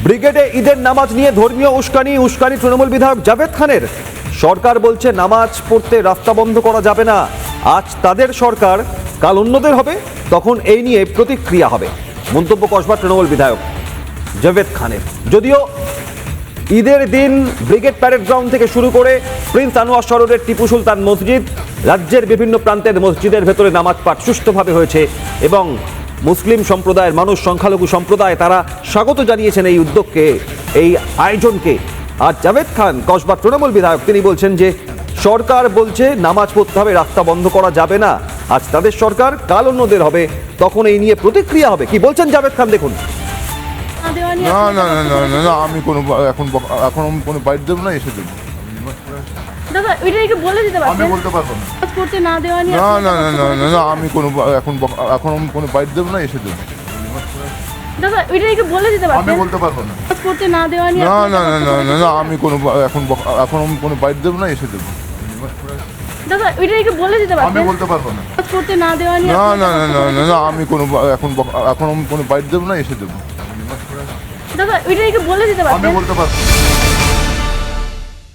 ব্রিগেডে ঈদের নামাজ নিয়ে ধর্মীয় উস্কানি তৃণমূল বিধায়ক জাভেদ খানের। সরকার বলছে নামাজ পড়তে রাস্তা বন্ধ করা যাবে না। আজ তাদের সরকার, কাল অন্যদের হবে, তখন এই নিয়ে প্রতিক্রিয়া হবে। মন্তব্য কসবা তৃণমূল বিধায়ক জাভেদ খানের। যদিও ঈদের দিন ব্রিগেড প্যারেড গ্রাউন্ড থেকে শুরু করে প্রিন্স আনোয়ার সরোরের টিপু সুলতান মসজিদ, রাজ্যের বিভিন্ন প্রান্তের মসজিদের ভেতরে নামাজ পাঠ সুষ্ঠুভাবে হয়েছে এবং মুসলিম সম্প্রদায়ের মানুষ, সংখ্যালঘু সম্প্রদায়, তারা স্বাগত জানিয়েছেন এই উদ্যোগকে, এই আয়োজনকে। আর জাভেদ খান কসবা তৃণমূল বিধায়ক, তিনি বলছেন যে সরকার বলছে নামাজ পড়তে হবে, রাস্তা বন্ধ করা যাবে না। আজ তাদের সরকার, কাল অন্যদের হবে, তখন এই নিয়ে প্রতিক্রিয়া হবে। কি বলছেন জাভেদ খান দেখুন। না না না না না না আমি এখন কোনো বাইট দেবো না, এসে দেবো। দাদা এটা কি বলে দিতে আমি পারবেন? বলতে পারবো না। কাজ করতে না দেওয়া নিয়ে না না না না না না আমি এখন কোনো বাইট দেবো না, এসে দেবো। দাদা এটা কি বলে দিতে আমি পারবেন? বলতে পারবো না। কাজ করতে না দেওয়া নিয়ে না না না না না না আমি এখন কোনো বাইট দেবো না, এসে দেবো। দাদা এটা কি বলে দিতে আমি পারবেন? বলতে পারবো না। কাজ করতে না দেওয়া নিয়ে না না না না না না আমি এখন কোনো বাইট দেবো না, এসে দেবো। দাদা এটা কি বলে দিতে আমি পারবেন? বলতে পারবো না।